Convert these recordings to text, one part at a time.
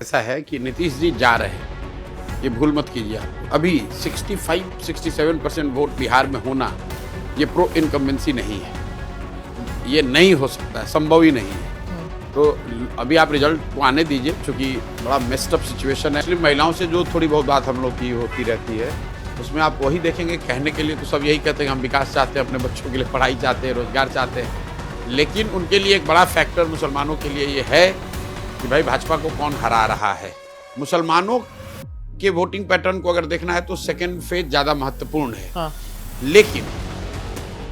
ऐसा है कि नीतीश जी जा रहे हैं, ये भूल मत कीजिए आप। अभी 65-67% वोट बिहार में होना ये प्रो इनकम्बेंसी नहीं है, ये नहीं हो सकता है, संभव ही नहीं है। तो अभी आप रिजल्ट को आने दीजिए, क्योंकि बड़ा मेस्ड अप सिचुएशन है। मुस्लिम महिलाओं से जो थोड़ी बहुत बात हम लोग की होती रहती है, उसमें आप वही देखेंगे। कहने के लिए तो सब यही कहते हैं हम विकास चाहते हैं, अपने बच्चों के लिए पढ़ाई चाहते हैं, रोजगार चाहते हैं, लेकिन उनके लिए एक बड़ा फैक्टर मुसलमानों के लिए ये है कि भाई भाजपा को कौन हरा रहा है। मुसलमानों के वोटिंग पैटर्न को अगर देखना है तो सेकेंड फेज ज़्यादा महत्वपूर्ण है। हाँ। लेकिन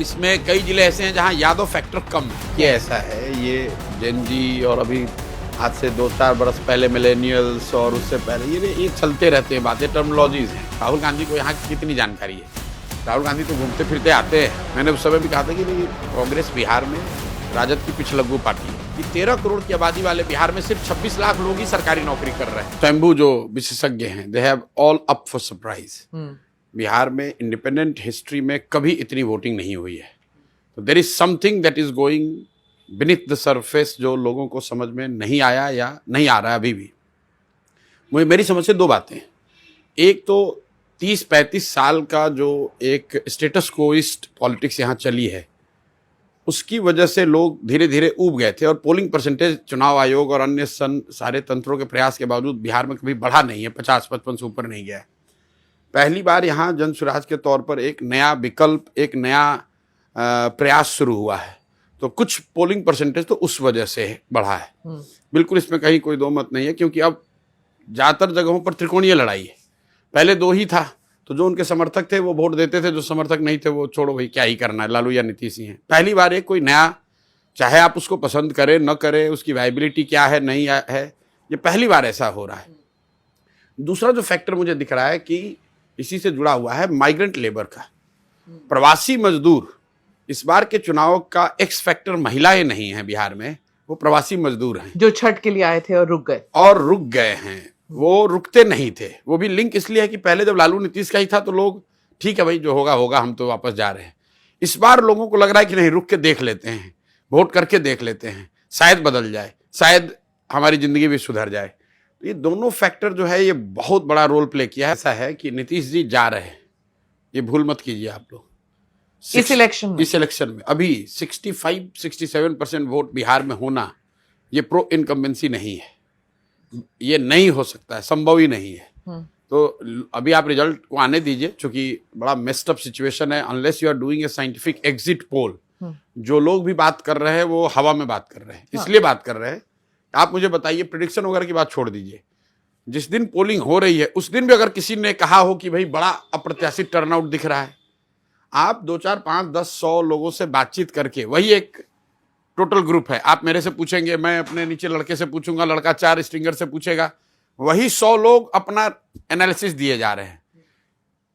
इसमें कई जिले ऐसे हैं जहां यादव फैक्टर कम है। ये ऐसा है, ये जेन जी और अभी आज से 2-4 बरस पहले मिलेनियल्स और उससे पहले ये चलते रहते हैं बातें, टर्मिनोलॉजीज हैं। राहुल गांधी को यहाँ की कितनी जानकारी है? राहुल गांधी तो घूमते फिरते आते हैं। मैंने उस समय भी कहा था कि कांग्रेस बिहार में राजद की पिछलग्गू पार्टी है। कि 13 करोड़ की आबादी वाले बिहार में सिर्फ 26 लाख लोग ही सरकारी नौकरी कर रहे हैं। स्वयंभू जो विशेषज्ञ हैं, they have all up for surprise. Bihar में इंडिपेंडेंट हिस्ट्री में कभी इतनी वोटिंग नहीं हुई है। तो there is something that is going beneath the surface, जो लोगों को समझ में नहीं आया या नहीं आ रहा है अभी भी। मेरी समझ से दो बातें। एक तो 30-35 साल का जो एक स्टेटस कोइस्ट पॉलिटिक्स यहाँ चली है, उसकी वजह से लोग धीरे धीरे ऊब गए थे। और पोलिंग परसेंटेज चुनाव आयोग और अन्य सारे तंत्रों के प्रयास के बावजूद बिहार में कभी बढ़ा नहीं है, 50-55 से ऊपर नहीं गया है। पहली बार यहाँ जन सुराज के तौर पर एक नया विकल्प, एक नया प्रयास शुरू हुआ है। तो कुछ पोलिंग परसेंटेज तो उस वजह से बढ़ा है, बिल्कुल इसमें कहीं कोई दो मत नहीं है। क्योंकि अब ज़्यादातर जगहों पर त्रिकोणीय लड़ाई है। पहले दो ही था, तो जो उनके समर्थक थे वो वोट देते थे, जो समर्थक नहीं थे वो छोड़ो भाई क्या ही करना है, लालू या नीतीश ही हैं। पहली बार एक कोई नया, चाहे आप उसको पसंद करें न करें, उसकी वायबिलिटी क्या है नहीं है, ये पहली बार ऐसा हो रहा है। दूसरा जो फैक्टर मुझे दिख रहा है कि इसी से जुड़ा हुआ है, माइग्रेंट लेबर का, प्रवासी मजदूर। इस बार के चुनाव का एक्स फैक्टर महिलाएं नहीं है बिहार में, वो प्रवासी मजदूर हैं जो छठ के लिए आए थे और रुक गए हैं। वो रुकते नहीं थे। वो भी लिंक इसलिए है कि पहले जब लालू नीतीश का ही था तो लोग ठीक है भाई जो होगा होगा, हम तो वापस जा रहे हैं। इस बार लोगों को लग रहा है कि नहीं, रुक के देख लेते हैं, वोट करके देख लेते हैं, शायद बदल जाए, शायद हमारी जिंदगी भी सुधर जाए। तो ये दोनों फैक्टर जो है ये बहुत बड़ा रोल प्ले किया है। ऐसा है कि नीतीश जी जा रहे हैं, ये भूल मत कीजिए आप लोग। इस इलेक्शन में अभी 65-67% वोट बिहार में होना ये प्रो इनकम्बेंसी नहीं है, ये नहीं हो सकता है, संभव ही नहीं है। तो अभी आप रिजल्ट को आने दीजिए, क्योंकि बड़ा मेस्ड अप सिचुएशन है। Unless you are doing a scientific exit poll, जो लोग भी बात कर रहे हैं वो हवा में बात कर रहे हैं, इसलिए बात कर रहे हैं। आप मुझे बताइए, प्रेडिक्शन वगैरह की बात छोड़ दीजिए, जिस दिन पोलिंग हो रही है उस दिन भी अगर किसी ने कहा हो कि भाई बड़ा अप्रत्याशित टर्नआउट दिख रहा है, आप 2, 4, 5, 10, 100 लोगों से बातचीत करके, वही एक टोटल ग्रुप है, आप मेरे से पूछेंगे, मैं अपने नीचे लड़के से पूछूंगा, लड़का 4 स्ट्रिंगर से पूछेगा, वही 100 लोग अपना एनालिसिस दिए जा रहे हैं।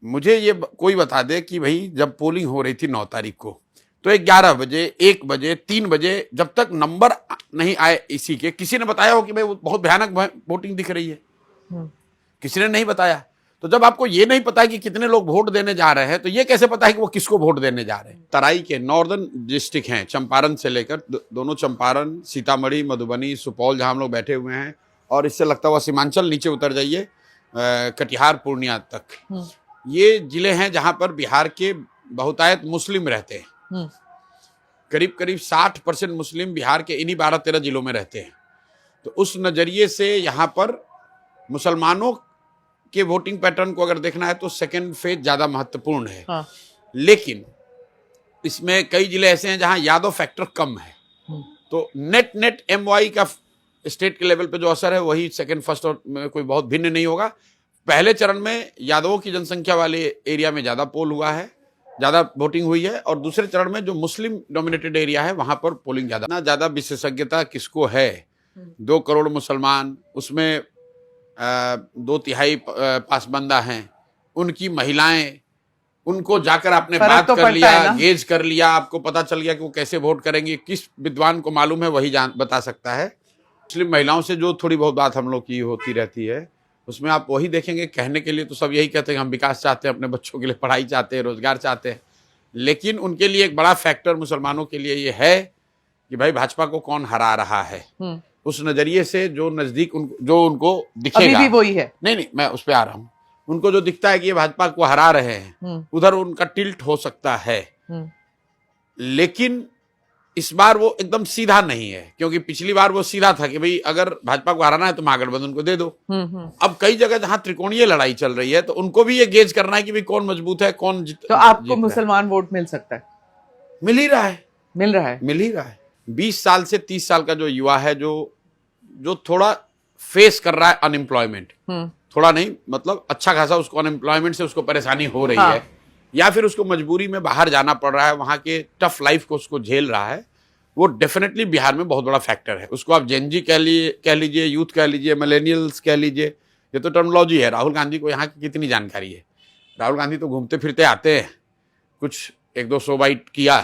मुझे ये कोई बता दे कि भाई जब पोलिंग हो रही थी 9 तारीख को, तो 11 बजे, 1 बजे, 3 बजे, जब तक नंबर नहीं आए इसी के, किसी ने बताया हो कि भाई बहुत भयानक वोटिंग दिख रही है? किसी ने नहीं बताया। तो जब आपको ये नहीं पता है कि कितने लोग वोट देने जा रहे हैं, तो ये कैसे पता है कि वो किसको वोट देने जा रहे हैं? तराई के नॉर्दर्न डिस्ट्रिक्ट हैं, चंपारण से लेकर दोनों चंपारण, सीतामढ़ी, मधुबनी, सुपौल, जहां हम लोग बैठे हुए हैं, और इससे लगता हुआ सीमांचल, नीचे उतर जाइए कटिहार, पूर्णिया तक। ये जिले हैं जहां पर बिहार के बहुतायत मुस्लिम रहते हैं। करीब करीब 60% मुस्लिम बिहार के इन्हीं 12-13 जिलों में रहते हैं। तो उस नजरिए से यहाँ पर मुसलमानों के वोटिंग पैटर्न को अगर देखना है तो सेकेंड फेज ज्यादा महत्वपूर्ण है। हाँ। लेकिन इसमें कई जिले ऐसे हैं जहां यादव फैक्टर कम है। तो नेट MY का स्टेट के लेवल पे जो असर है वही सेकेंड फर्स्ट और में कोई बहुत भिन्न नहीं होगा। पहले चरण में यादवों की जनसंख्या वाले एरिया में ज्यादा पोल हुआ है, ज्यादा वोटिंग हुई है, और दूसरे चरण में जो मुस्लिम डोमिनेटेड एरिया है वहां पर पोलिंग ज्यादा विशेषज्ञता किसको है? 2 करोड़ मुसलमान, उसमें 2/3 पासबंदा हैं, उनकी महिलाएं, उनको जाकर आपने बात तो कर लिया, गेज कर लिया, आपको पता चल गया कि वो कैसे वोट करेंगे। किस विद्वान को मालूम है वही बता सकता है। मुस्लिम महिलाओं से जो थोड़ी बहुत बात हम लोग की होती रहती है, उसमें आप वही देखेंगे। कहने के लिए तो सब यही कहते हैं हम विकास चाहते हैं, अपने बच्चों के लिए पढ़ाई चाहते हैं, रोजगार चाहते हैं, लेकिन उनके लिए एक बड़ा फैक्टर मुसलमानों के लिए ये है कि भाई भाजपा को कौन हरा रहा है। उस नजरिए से जो नजदीक जो उनको दिखेगा, अभी भी वही है। नहीं, मैं उस पर आ रहा हूँ। उनको जो दिखता है कि ये भाजपा को हरा रहे हैं, उधर उनका टिल्ट हो सकता है, लेकिन इस बार वो एकदम सीधा नहीं है, क्योंकि पिछली बार वो सीधा था कि भाई अगर भाजपा को हराना है तो महागठबंधन को दे दो। अब कई जगह जहां त्रिकोणीय लड़ाई चल रही है तो उनको भी ये गेज करना है कि भाई कौन मजबूत है, कौन तो आपको मुसलमान वोट मिल सकता है? मिल ही रहा है, मिल रहा है, मिल ही रहा है। 20 साल से 30 साल का जो युवा है, जो थोड़ा फेस कर रहा है अनएम्प्लॉयमेंट, थोड़ा नहीं मतलब अच्छा खासा उसको अनएम्प्लॉयमेंट से उसको परेशानी हो रही है, या फिर उसको मजबूरी में बाहर जाना पड़ रहा है, वहां के टफ लाइफ को उसको झेल रहा है, वो डेफिनेटली बिहार में बहुत बड़ा फैक्टर है। उसको आप जेनजी कह लीजिए, यूथ कह लीजिए, मिलेनियल्स कह लीजिए, ये तो टर्मिनोलॉजी है। राहुल गांधी को यहाँ की कितनी जानकारी है? राहुल गांधी तो घूमते फिरते आते हैं, कुछ 1-2 बाइट किया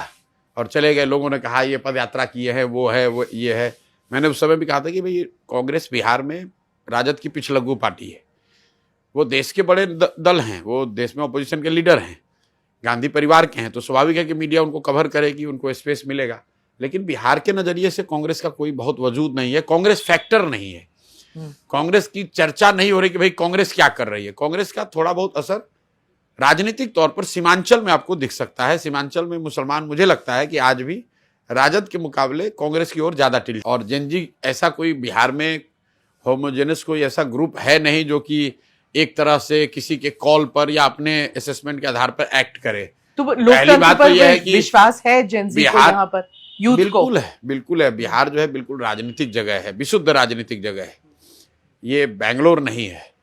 और चले गए। लोगों ने कहा ये पद यात्रा किए हैं, वो है, वो ये है। मैंने उस समय भी कहा था कि भाई कांग्रेस बिहार में राजद की पिछलग्गू पार्टी है, वो देश के बड़े दल हैं, वो देश में अपोजिशन के लीडर हैं, गांधी परिवार के हैं, तो स्वाभाविक है कि मीडिया उनको कवर करेगी, उनको स्पेस मिलेगा। लेकिन बिहार के नजरिए से कांग्रेस का कोई बहुत वजूद नहीं है, कांग्रेस फैक्टर नहीं है, कांग्रेस की चर्चा नहीं हो रही कि भाई कांग्रेस क्या कर रही है। कांग्रेस का थोड़ा बहुत असर राजनीतिक तौर पर सीमांचल में आपको दिख सकता है। सीमांचल में मुसलमान, मुझे लगता है कि आज भी राजद के मुकाबले कांग्रेस की ओर ज्यादा टिल्ट, और जेनजी ऐसा कोई बिहार में होमोजेनस कोई ऐसा ग्रुप है नहीं जो कि एक तरह से किसी के कॉल पर या अपने असेसमेंट के आधार पर एक्ट करे। तो पहली बात तो यह है कि विश्वास है जेनजी को यहाँ पर, यूथ बिल्कुल को? है, बिल्कुल है। बिहार जो है बिल्कुल राजनीतिक जगह है, विशुद्ध राजनीतिक जगह है। ये बेंगलोर नहीं है।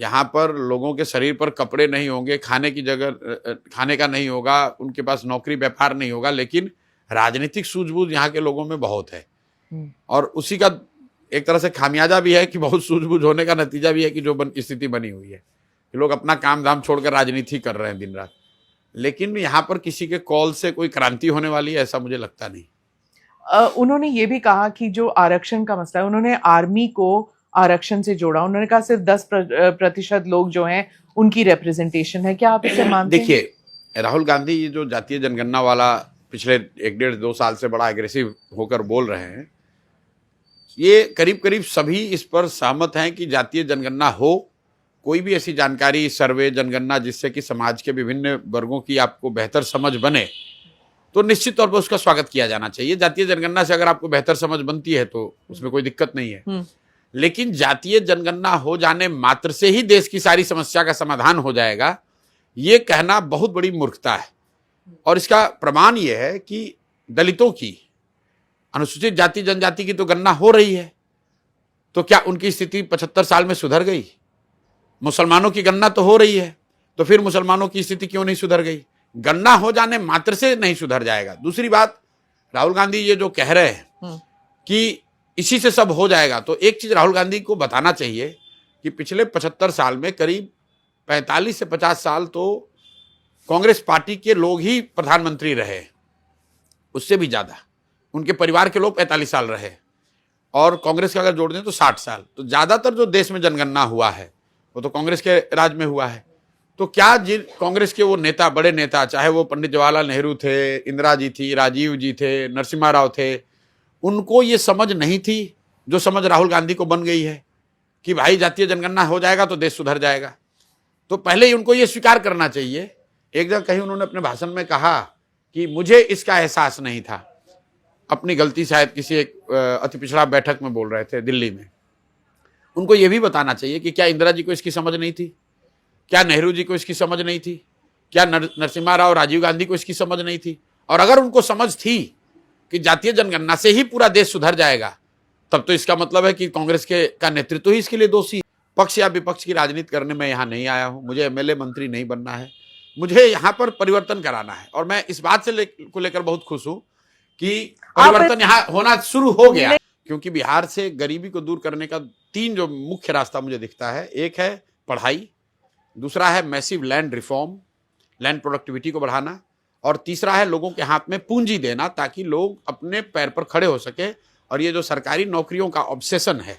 यहाँ पर लोगों के शरीर पर कपड़े नहीं होंगे, खाने की जगह खाने का नहीं होगा, उनके पास नौकरी व्यापार नहीं होगा, लेकिन राजनीतिक सूझबूझ यहाँ के लोगों में बहुत है। और उसी का एक तरह से खामियाजा भी है कि बहुत सूझबूझ होने का नतीजा भी है कि जो स्थिति बनी हुई है कि लोग अपना काम धाम छोड़कर राजनीति कर रहे हैं दिन रात। लेकिन यहाँ पर किसी के कॉल से कोई क्रांति होने वाली है ऐसा मुझे लगता नहीं। उन्होंने ये भी कहा कि जो आरक्षण का मसला है, उन्होंने आर्मी को आरक्षण से जोड़ा। उन्होंने कहा सिर्फ 10% लोग जो हैं उनकी रिप्रेजेंटेशन है। क्या आप इसे मानते हैं? देखिए, राहुल गांधी ये जो जातीय जनगणना वाला पिछले 1-1.5-2 साल से बड़ा एग्रेसिव होकर बोल रहे हैं, ये करीब करीब सभी इस पर सहमत हैं कि जातीय जनगणना हो। कोई भी ऐसी जानकारी, सर्वे, जनगणना जिससे कि समाज के विभिन्न वर्गों की आपको बेहतर समझ बने, तो निश्चित तौर पर उसका स्वागत किया जाना चाहिए। जातीय जनगणना से अगर आपको बेहतर समझ बनती है तो उसमें कोई दिक्कत नहीं है। लेकिन जातीय जनगणना हो जाने मात्र से ही देश की सारी समस्या का समाधान हो जाएगा, ये कहना बहुत बड़ी मूर्खता है। और इसका प्रमाण ये है कि दलितों की, अनुसूचित जाति जनजाति की तो गणना हो रही है, तो क्या उनकी स्थिति 75 साल में सुधर गई? मुसलमानों की गणना तो हो रही है, तो फिर मुसलमानों की स्थिति क्यों नहीं सुधर गई? गणना हो जाने मात्र से नहीं सुधर जाएगा। दूसरी बात, राहुल गांधी ये जो कह रहे हैं कि इसी से सब हो जाएगा, तो एक चीज राहुल गांधी को बताना चाहिए कि पिछले 75 साल में करीब 45 से 50 साल तो कांग्रेस पार्टी के लोग ही प्रधानमंत्री रहे, उससे भी ज्यादा उनके परिवार के लोग 45 साल रहे, और कांग्रेस का अगर जोड़ दें तो 60 साल। तो ज्यादातर जो देश में जनगणना हुआ है वो तो कांग्रेस के राज में हुआ है। तो क्या जिन कांग्रेस के वो नेता, बड़े नेता, चाहे वो पंडित जवाहरलाल नेहरू थे, इंदिरा जी थी, राजीव जी थे, नरसिम्हा राव थे, उनको ये समझ नहीं थी जो समझ राहुल गांधी को बन गई है कि भाई जातीय जनगणना हो जाएगा तो देश सुधर जाएगा? तो पहले ही उनको ये स्वीकार करना चाहिए। एक जगह कहीं उन्होंने अपने भाषण में कहा कि मुझे इसका एहसास नहीं था, अपनी गलती शायद किसी एक अति पिछड़ा बैठक में बोल रहे थे दिल्ली में। उनको ये भी बताना चाहिए कि क्या इंदिरा जी को इसकी समझ नहीं थी, क्या नेहरू जी को इसकी समझ नहीं थी, क्या नरसिम्हा राव, राजीव गांधी को इसकी समझ नहीं थी? और अगर उनको समझ थी कि जातीय जनगणना से ही पूरा देश सुधर जाएगा, तब तो इसका मतलब है कि कांग्रेस का नेतृत्व ही इसके लिए दोषी है। पक्ष या विपक्ष की राजनीति करने में यहाँ नहीं आया हूँ, मुझे एमएलए मंत्री नहीं बनना है, मुझे यहाँ पर परिवर्तन कराना है। और मैं इस बात से को लेकर बहुत खुश हूँ कि परिवर्तन यहाँ होना शुरू हो गया, क्योंकि बिहार से गरीबी को दूर करने का 3 जो मुख्य रास्ता मुझे दिखता है। एक है पढ़ाई, दूसरा है massive land reform, land productivity को बढ़ाना, और तीसरा है लोगों के हाथ में पूंजी देना ताकि लोग अपने पैर पर खड़े हो सके। और ये जो सरकारी नौकरियों का ऑब्सेशन है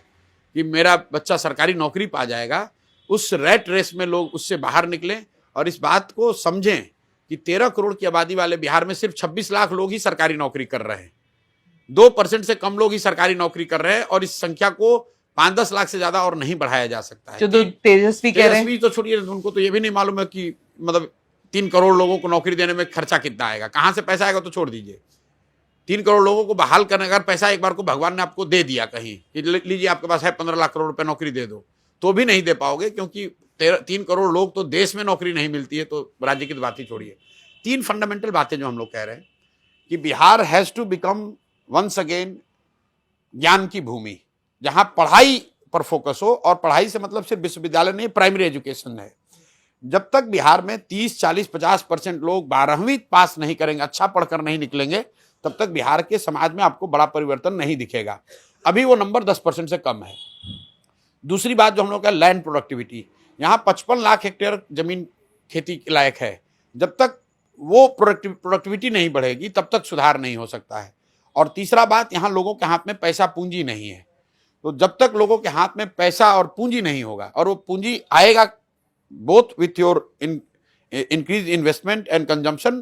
कि मेरा बच्चा सरकारी नौकरी पा जाएगा, उस रैट रेस में लोग उससे बाहर निकलें और इस बात को समझें कि 13 करोड़ की आबादी वाले बिहार में सिर्फ 26 लाख लोग ही सरकारी नौकरी कर रहे हैं। 2% से कम लोग ही सरकारी नौकरी कर रहे हैं और इस संख्या को 5-10 लाख से ज्यादा और नहीं बढ़ाया जा सकता है। जो तो तेजस्वी कह रहे हैं, तेजस्वी तो छोड़िए, उनको तो ये भी नहीं मालूम है कि मतलब 3 करोड़ लोगों को नौकरी देने में खर्चा कितना आएगा, कहां से पैसा आएगा तो छोड़ दीजिए। 3 करोड़ लोगों को बहाल करने का पैसा एक बार को भगवान ने आपको दे दिया कहीं कि लीजिए आपके पास है 15 लाख करोड़ रुपए नौकरी दे दो, तो भी नहीं दे पाओगे, क्योंकि 3 करोड़ लोग तो देश में नौकरी नहीं मिलती है, तो राज्य की बात ही छोड़िए। 3 फंडामेंटल बातें जो हम लोग कह रहे हैं कि Bihar has to become once again ज्ञान की भूमि, जहां पढ़ाई पर फोकस हो, और पढ़ाई से मतलब सिर्फ विश्वविद्यालय नहीं, प्राइमरी एजुकेशन है। जब तक बिहार में 30, 40, 50% लोग 12वीं पास नहीं करेंगे, अच्छा पढ़कर नहीं निकलेंगे, तब तक बिहार के समाज में आपको बड़ा परिवर्तन नहीं दिखेगा। अभी वो नंबर 10% से कम है। दूसरी बात जो हम लोग का लैंड प्रोडक्टिविटी, यहाँ 55 लाख हेक्टेयर जमीन खेती के लायक है। जब तक वो प्रोडक्टिविटी नहीं बढ़ेगी तब तक सुधार नहीं हो सकता है। और तीसरा बात, यहाँ लोगों के हाथ में पैसा पूंजी नहीं है। तो जब तक लोगों के हाथ में पैसा और पूंजी नहीं होगा, और वो पूंजी आएगा both with your increase investment and consumption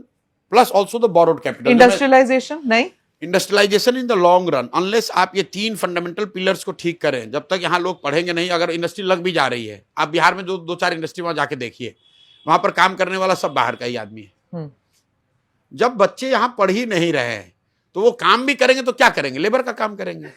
plus also the borrowed capital. Industrialisation नहीं, industrialisation in the long run, unless आप ये 3 फंडामेंटल पिलर्स को ठीक करें, जब तक यहाँ लोग पढ़ेंगे नहीं। अगर इंडस्ट्री लग भी जा रही है, आप बिहार में जो 2-4 इंडस्ट्री वहां जाके देखिए, वहां पर काम करने वाला सब बाहर का ही आदमी है। जब बच्चे यहाँ पढ़ ही नहीं रहे हैं तो वो काम भी करेंगे तो क्या करेंगे, लेबर का काम करेंगे।